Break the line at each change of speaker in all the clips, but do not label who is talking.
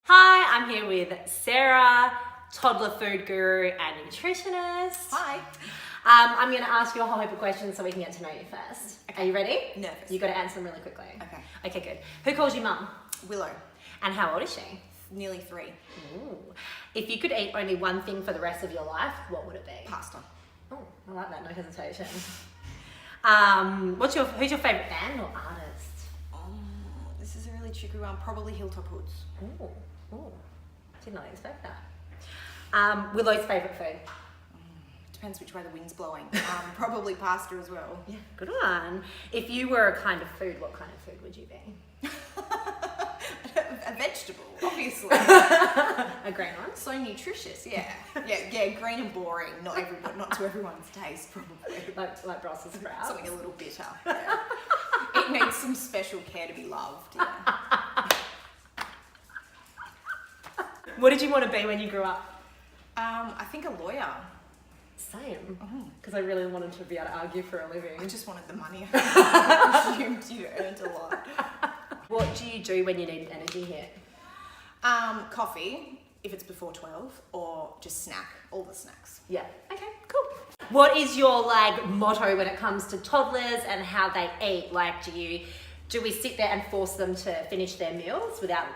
Hi, I'm here with Sarah, toddler food guru and nutritionist.
Hi.
I'm going to ask you a whole heap of questions so we can get to know you first.
Okay.
Are you ready?
Nervous.
You got to answer them really quickly.
Okay.
Okay, good. Who calls you mum?
Willow.
And how old is she?
Nearly 3.
Ooh. If you could eat only one thing for the rest of your life, what would it be?
Pasta.
Oh, I like that. No hesitation. Who's your favourite band or artist?
This is a really tricky one. Probably Hilltop Hoods.
Ooh. Did not expect that. Willow's favourite food?
Depends which way the wind's blowing. Probably pasta as well.
Yeah, good one. If you were a kind of food, what kind of food would you be?
A vegetable, obviously.
A green one?
So nutritious, yeah. Yeah, green and boring. Not to everyone's taste, probably.
Like Brussels sprouts?
Something a little bitter. Yeah. It needs some special care to be loved, yeah.
What did you want to be when you grew up?
I think a lawyer.
Same. Because I really wanted to be able to argue for a living.
I just wanted the money. I assumed you earned a lot.
What do you do when you need an energy hit?
Coffee, if it's before 12, or just snack, all the snacks.
Yeah. Okay, cool. What is your motto when it comes to toddlers and how they eat? Do we sit there and force them to finish their meals without,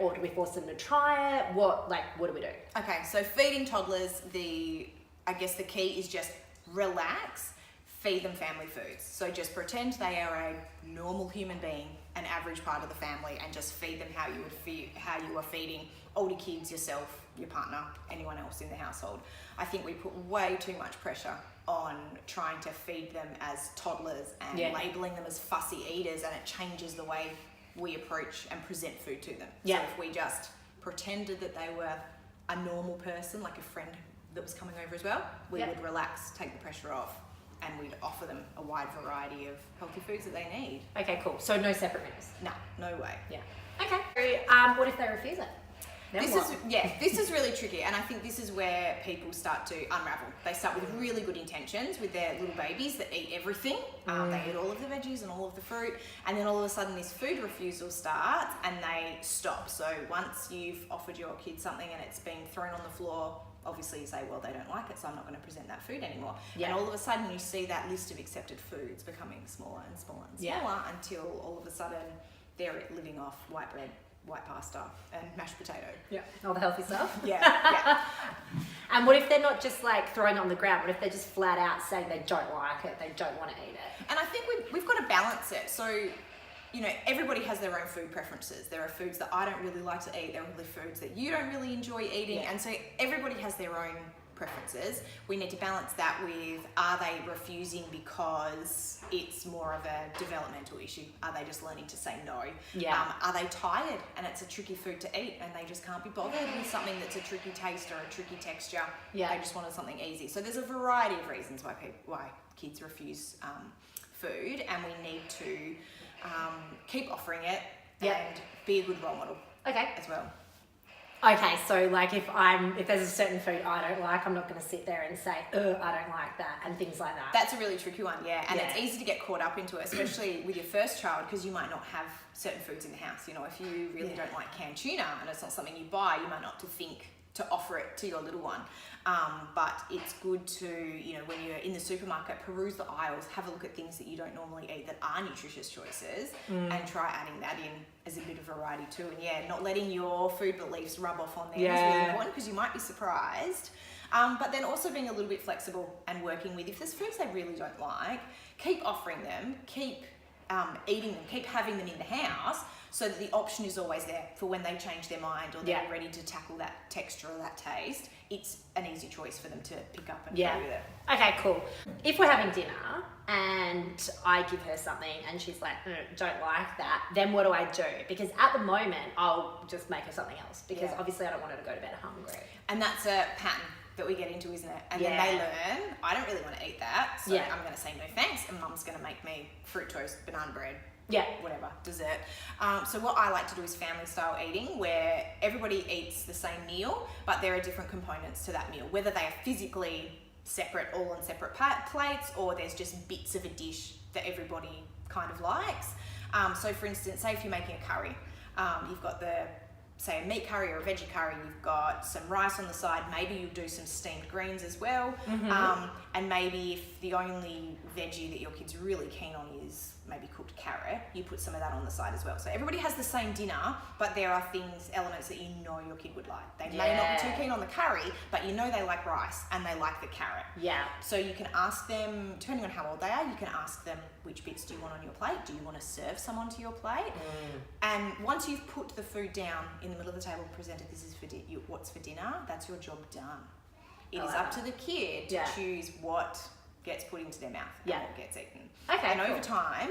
or do we force them to try it? What do we do?
Okay, so feeding toddlers, I guess the key is just relax, feed them family foods. So just pretend they are a normal human being, an average part of the family, and just feed them how you are feeding older kids, yourself, your partner, anyone else in the household. I think we put way too much pressure on trying to feed them as toddlers and labeling them as fussy eaters, and it changes the way we approach and present food to them.
Yeah.
So if we just pretended that they were a normal person, like a friend that was coming over as well, we would relax, take the pressure off, and we'd offer them a wide variety of healthy foods that they need.
Okay, cool. So no separate meals?
No way.
Yeah. Okay. What if they refuse it?
This is really tricky, and I think this is where people start to unravel. They start with really good intentions with their little babies that eat everything. They eat all of the veggies and all of the fruit, and then all of a sudden this food refusal starts and they stop. So once you've offered your kid something and it's been thrown on the floor, obviously you say, well, they don't like it, so I'm not going to present that food anymore. Yeah. And all of a sudden you see that list of accepted foods becoming smaller and smaller and smaller until all of a sudden they're living off white bread, white pasta and mashed potato.
Yeah. All the healthy stuff?
Yeah.
And what if they're not just throwing it on the ground? What if they're just flat out saying they don't like it, they don't want to eat it?
And I think we've got to balance it. So, everybody has their own food preferences. There are foods that I don't really like to eat. There are really foods that you don't really enjoy eating. Yeah. And so everybody has their own preferences. We need to balance that with, are they refusing because it's more of a developmental issue? Are they just learning to say no?
Yeah.
Are they tired and it's a tricky food to eat and they just can't be bothered with something that's a tricky taste or a tricky texture? Yeah. They just wanted something easy. So there's a variety of reasons why kids refuse food, and we need to keep offering it and be a good role model as well.
Okay, so if there's a certain food I don't like, I'm not going to sit there and say, I don't like that, and things like that.
That's a really tricky one, and it's easy to get caught up into it, especially with your first child, because you might not have certain foods in the house. If you really don't like canned tuna and it's not something you buy, you might not think to offer it to your little one. But it's good to, when you're in the supermarket, peruse the aisles, have a look at things that you don't normally eat that are nutritious choices, and try adding that in as a bit of variety too. And not letting your food beliefs rub off on them is really important, because you might be surprised. But then also being a little bit flexible and working with, if there's foods they really don't like, keep offering them, keep eating them, keep having them in the house, so that the option is always there for when they change their mind or they're ready to tackle that texture or that taste. It's an easy choice for them to pick up and go with it.
Okay, cool. If we're having dinner and I give her something and she's like, don't like that, then what do I do? Because at the moment, I'll just make her something else, because obviously I don't want her to go to bed hungry.
And that's a pattern that we get into, isn't it? And then they learn, I don't really want to eat that, so I'm going to say no thanks, and mum's going to make me fruit toast, banana bread, whatever, dessert. So what I like to do is family style eating, where everybody eats the same meal, but there are different components to that meal, whether they are physically separate, all on separate plates, or there's just bits of a dish that everybody kind of likes. So for instance, say if you're making a curry, you've got the say a meat curry or a veggie curry, you've got some rice on the side, maybe you'll do some steamed greens as well. And maybe if the only veggie that your kid's really keen on is maybe cooked carrot, you put some of that on the side as well. So everybody has the same dinner, but there are elements that you know your kid would like. They may not be too keen on the curry, but you know they like rice and they like the carrot.
Yeah.
So you can ask them, depending on how old they are, you can ask them, which bits do you want on your plate? Do you want to serve some onto your plate? And once you've put the food down in the middle of the table, presented, this is for what's for dinner, that's your job done. It is up to the kid to choose what gets put into their mouth and what gets eaten.
Okay,
and over time,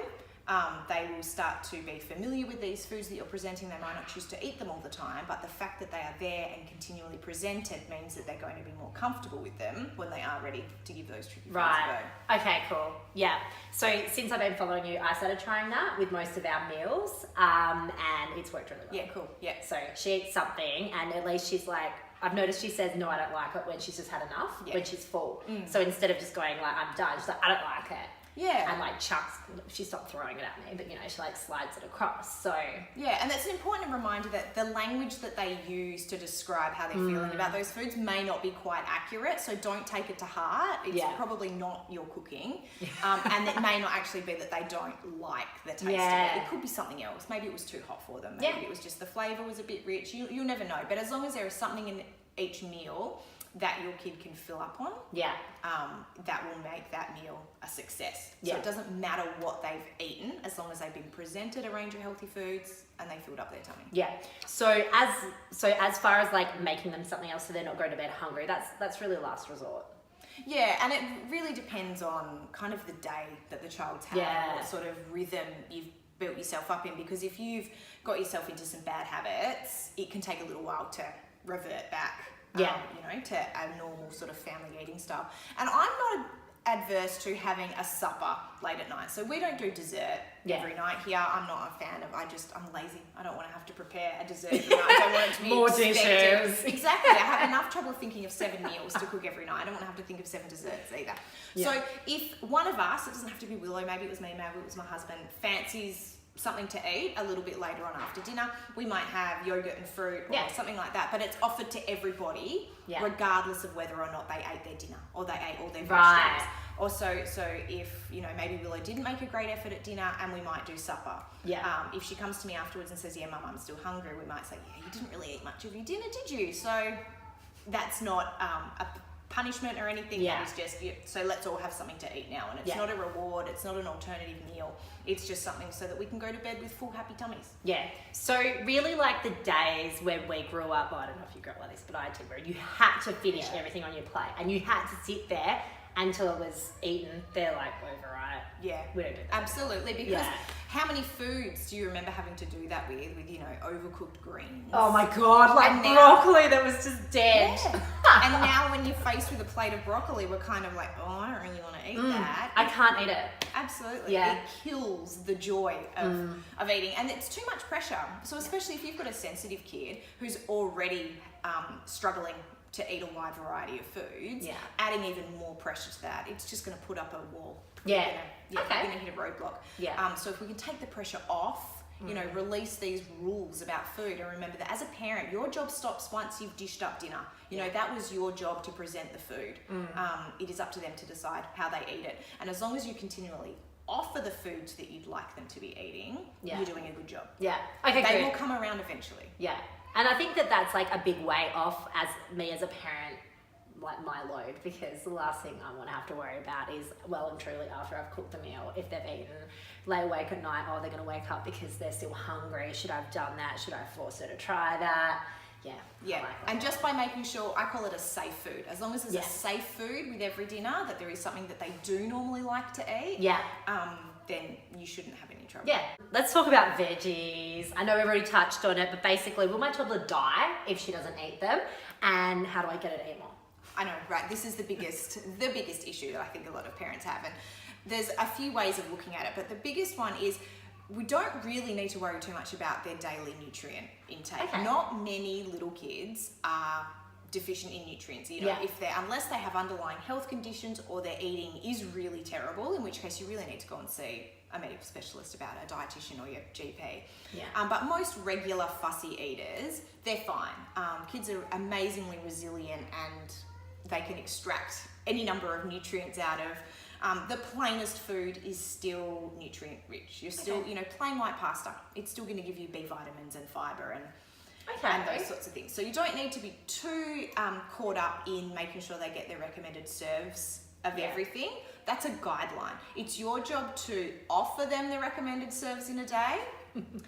they will start to be familiar with these foods that you're presenting. They might not choose to eat them all the time, but the fact that they are there and continually presented means that they're going to be more comfortable with them when they are ready to give those tricky foods a go.
Okay, cool. Yeah. So since I've been following you, I started trying that with most of our meals, and it's worked really well.
Yeah, cool. Yeah.
So she eats something, and at least she's like, I've noticed she says, no, I don't like it when she's just had enough, when she's full. So instead of just going like, I'm done, she's like, I don't like it.
Yeah.
And like chucks, she stopped throwing it at me, but you know, she like slides it across. So
yeah, and that's an important reminder that the language that they use to describe how they're feeling about those foods may not be quite accurate. So don't take it to heart. It's probably not your cooking. And it may not actually be that they don't like the taste of it. It could be something else. Maybe it was too hot for them. Maybe it was just the flavour was a bit rich. You'll never know. But as long as there is something in each meal that your kid can fill up on, that will make that meal a success. So it doesn't matter what they've eaten, as long as they've been presented a range of healthy foods and they filled up their tummy.
Yeah. So as far as like making them something else so they're not going to bed hungry, that's really last resort.
Yeah, and it really depends on kind of the day that the child's had, what sort of rhythm you've built yourself up in, because if you've got yourself into some bad habits, it can take a little while to revert back. You know, to a normal sort of family eating style. And I'm not adverse to having a supper late at night. So we don't do dessert every night here. I'm not a fan of, I'm lazy. I don't want to have to prepare a dessert every night. I don't want it to be
more
expected.
dishes.
Exactly. I have enough trouble thinking of 7 meals to cook every night. I don't want to have to think of 7 desserts either. So if one of us, it doesn't have to be Willow, maybe it was me, maybe it was my husband, fancies something to eat a little bit later on after dinner, we might have yogurt and fruit or something like that, but it's offered to everybody regardless of whether or not they ate their dinner or they ate all their vegetables. Or so if, you know, maybe Willow didn't make a great effort at dinner and we might do supper. If she comes to me afterwards and says, Mum, I'm still hungry, we might say, you didn't really eat much of your dinner, did you? So that's not a punishment or anything. It's just, so let's all have something to eat now. And it's not a reward, it's not an alternative meal. It's just something so that we can go to bed with full, happy tummies.
Yeah. So really like the days when we grew up, I don't know if you grew up like this, but I did, where you had to finish everything on your plate and you had to sit there until it was eaten. They're like over, right?
Yeah.
We don't do that.
Absolutely. Because how many foods do you remember having to do that with, you know, overcooked greens?
Oh my God, like broccoli that was just dead.
And now when you're faced with a plate of broccoli, we're kind of like, oh, I don't really want to eat that.
I can't eat it.
Absolutely. It kills the joy of eating. And it's too much pressure. So especially if you've got a sensitive kid who's already struggling to eat a wide variety of foods, adding even more pressure to that, it's just going to put up a wall. You're going to hit a roadblock. So if we can take the pressure off, you know, release these rules about food, and remember that as a parent, your job stops once you've dished up dinner. You know, that was your job to present the food. It is up to them to decide how they eat it. And as long as you continually offer the foods that you'd like them to be eating, you're doing a good job.
Okay,
they will come around eventually.
And I think that that's like a big way off as me as a parent, like my load, because the last thing I want to have to worry about is well and truly after I've cooked the meal, if they've eaten, lay awake at night, they're going to wake up because they're still hungry. Should I have done that? Should I force her to try that? And just by making sure, I call it a safe food. As long as there's a safe food with every dinner, that there is something that they do normally like to eat, then you shouldn't have any trouble. Let's talk about veggies. I know we've already touched on it, but basically, will my toddler die if she doesn't eat them? And how do I get her to eat more?
I know, right? This is the biggest issue that I think a lot of parents have. And there's a few ways of looking at it, but the biggest one is we don't really need to worry too much about their daily nutrient intake. Not many little kids are deficient in nutrients. You know, unless they have underlying health conditions or their eating is really terrible, in which case you really need to go and see a medical specialist about it, a dietitian or your GP.
Yeah.
But most regular fussy eaters, they're fine. Kids are amazingly resilient and they can extract any number of nutrients out of. The plainest food is still nutrient rich. You're still, you know, plain white pasta, it's still going to give you B vitamins and fiber and those sorts of things. So you don't need to be too caught up in making sure they get their recommended serves of everything. That's a guideline. It's your job to offer them the recommended serves in a day,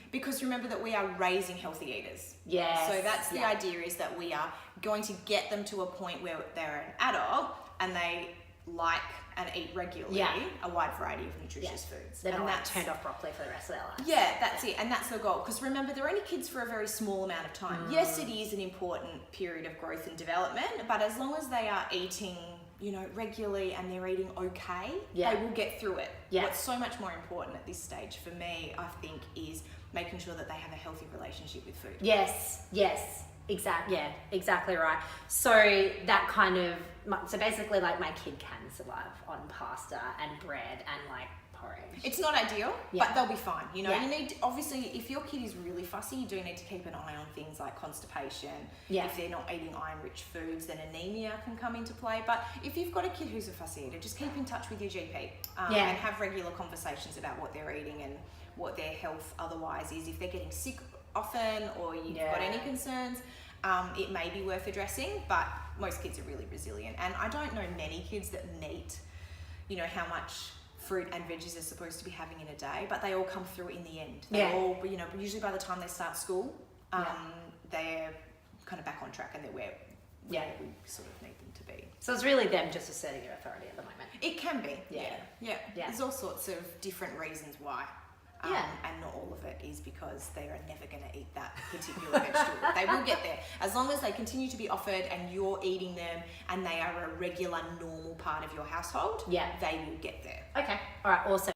because remember that we are raising healthy eaters.
Yes.
So that's the idea, is that we are going to get them to a point where they're an adult and they like and eat regularly a wide variety of nutritious foods.
They're
and
not turned off broccoli for the rest of their life.
Yeah, that's it. And that's the goal. Because remember, they're only kids for a very small amount of time. Yes, it is an important period of growth and development, but as long as they are eating, you know, regularly and they're eating okay, they will get through it. What's so much more important at this stage for me, I think, is making sure that they have a healthy relationship with food.
Yes. Exactly right. So that kind of, so basically like my kid can survive on pasta and bread and like porridge.
It's not ideal, but they'll be fine. You know, you need to, obviously, if your kid is really fussy, you do need to keep an eye on things like constipation. If they're not eating iron-rich foods, then anemia can come into play. But if you've got a kid who's a fussy eater, just keep in touch with your GP and have regular conversations about what they're eating and what their health otherwise is. If they're getting sick often or you've got any concerns, it may be worth addressing, but most kids are really resilient. And I don't know many kids that meet, you know, how much fruit and veggies they're supposed to be having in a day, but they all come through in the end. They all, you know, usually by the time they start school, they're kind of back on track and they're where we sort of need them to be.
So it's really them just asserting their authority at the moment.
It can be. There's all sorts of different reasons why. And not all of it is because they are never going to eat that particular vegetable. They will get there. As long as they continue to be offered and you're eating them and they are a regular, normal part of your household, they will get there.
Okay. All right. Awesome.